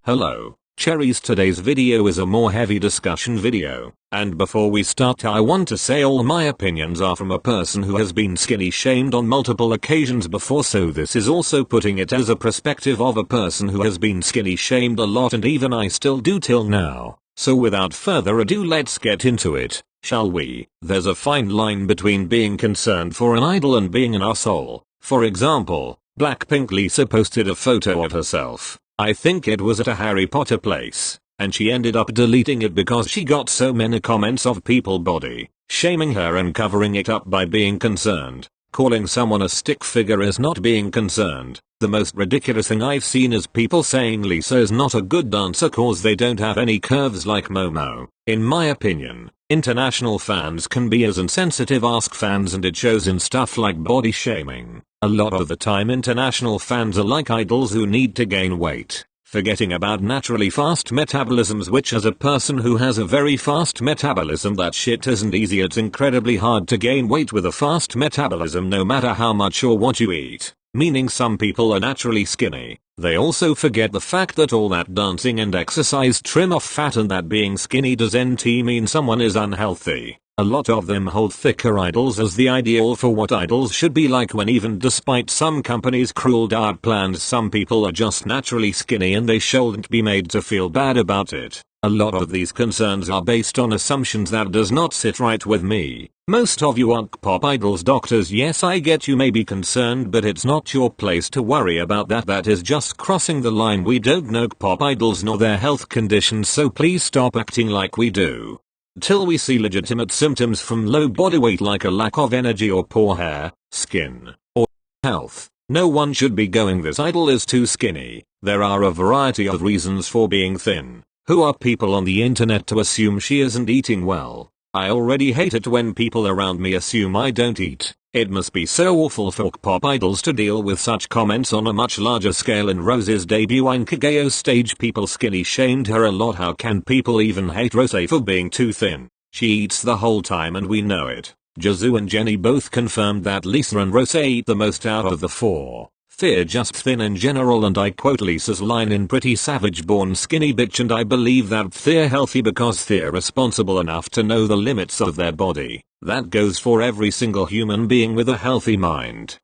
Hello, Cherries. Today's video is a more heavy discussion video, and before we start I want to say all my opinions are from a person who has been skinny shamed on multiple occasions before, so this is also putting it as a perspective of a person who has been skinny shamed a lot, and even I still do till now. So without further ado, let's get into it, shall we? There's a fine line between being concerned for an idol and being an asshole. For example, Blackpink Lisa posted a photo of herself. I think it was at a Harry Potter place, and she ended up deleting it because she got so many comments of people body shaming her and covering it up by being concerned. Calling someone a stick figure is not being concerned. The most ridiculous thing I've seen is people saying Lisa is not a good dancer cause they don't have any curves like Momo. In my opinion, international fans can be as insensitive as fans, and it shows in stuff like body shaming. A lot of the time international fans are like idols who need to gain weight, forgetting about naturally fast metabolisms, which as a person who has a very fast metabolism, that shit isn't easy. It's incredibly hard to gain weight with a fast metabolism no matter how much or what you eat, meaning some people are naturally skinny. They also forget the fact that all that dancing and exercise trim off fat, and that being skinny doesn't mean someone is unhealthy. A lot of them hold thicker idols as the ideal for what idols should be like, when even despite some companies' cruel diet plans, some people are just naturally skinny and they shouldn't be made to feel bad about it. A lot of these concerns are based on assumptions that does not sit right with me. Most of you aren't pop idols doctors. Yes, I get you may be concerned, but it's not your place to worry about that. That is just crossing the line. We don't know pop idols nor their health conditions, so please stop acting like we do. Till we see legitimate symptoms from low body weight like a lack of energy or poor hair, skin, or health, no one should be going this idol is too skinny. There are a variety of reasons for being thin. Who are people on the internet to assume she isn't eating well? I already hate it when people around me assume I don't eat. It must be so awful for pop idols to deal with such comments on a much larger scale. In Rose's debut on Kageo stage, people skinny shamed her a lot. How can people even hate Rose for being too thin? She eats the whole time and we know it. Jisoo and Jennie both confirmed that Lisa and Rose eat the most out of the four. They're just thin in general, and I quote Lisa's line in Pretty Savage, born skinny bitch, and I believe that they're healthy because they're responsible enough to know the limits of their body. That goes for every single human being with a healthy mind.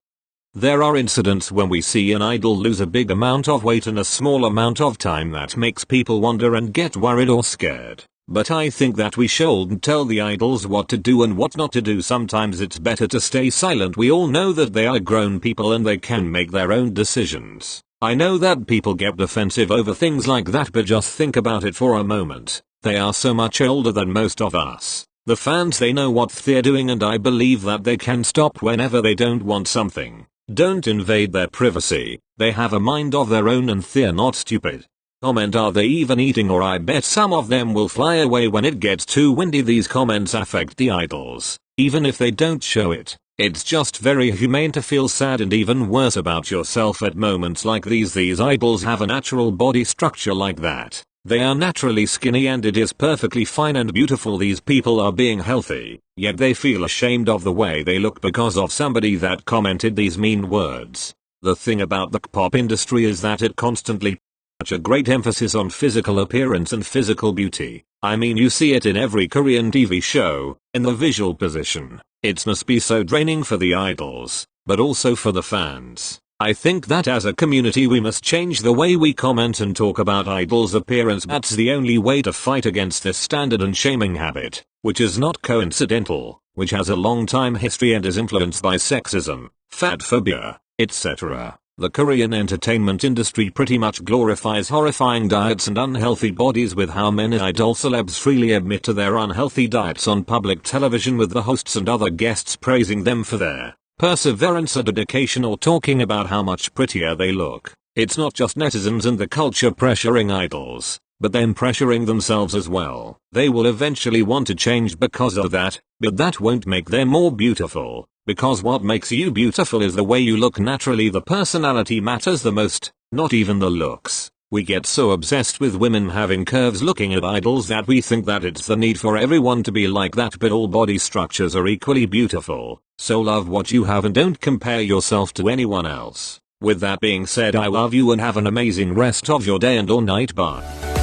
There are incidents when we see an idol lose a big amount of weight in a small amount of time that makes people wonder and get worried or scared. But I think that we shouldn't tell the idols what to do and what not to do. Sometimes it's better to stay silent. We all know that they are grown people and they can make their own decisions. I know that people get defensive over things like that, but just think about it for a moment. They are so much older than most of us. The fans, they know what they're doing, and I believe that they can stop whenever they don't want something. Don't invade their privacy. They have a mind of their own and they're not stupid. Comment, are they even eating? Or I bet some of them will fly away when it gets too windy. These comments affect the idols, even if they don't show it. It's just very humane to feel sad and even worse about yourself at moments like these. These idols have a natural body structure like that. They are naturally skinny and it is perfectly fine and beautiful. These people are being healthy, yet they feel ashamed of the way they look because of somebody that commented these mean words. The thing about the K-pop industry is that it constantly such a great emphasis on physical appearance and physical beauty. I mean, you see it in every Korean TV show, in the visual position. It must be so draining for the idols, but also for the fans. I think that as a community we must change the way we comment and talk about idols' appearance. That's the only way to fight against this standard and shaming habit, which is not coincidental, which has a long time history and is influenced by sexism, fat phobia, etc. The Korean entertainment industry pretty much glorifies horrifying diets and unhealthy bodies, with how many idol celebs freely admit to their unhealthy diets on public television, with the hosts and other guests praising them for their perseverance or dedication, or talking about how much prettier they look. It's not just netizens and the culture pressuring idols, but them pressuring themselves as well. They will eventually want to change because of that, but that won't make them more beautiful. Because what makes you beautiful is the way you look naturally. The personality matters the most, not even the looks. We get so obsessed with women having curves looking at idols that we think that it's the need for everyone to be like that, but all body structures are equally beautiful. So love what you have and don't compare yourself to anyone else. With that being said, I love you and have an amazing rest of your day and or night. Bye.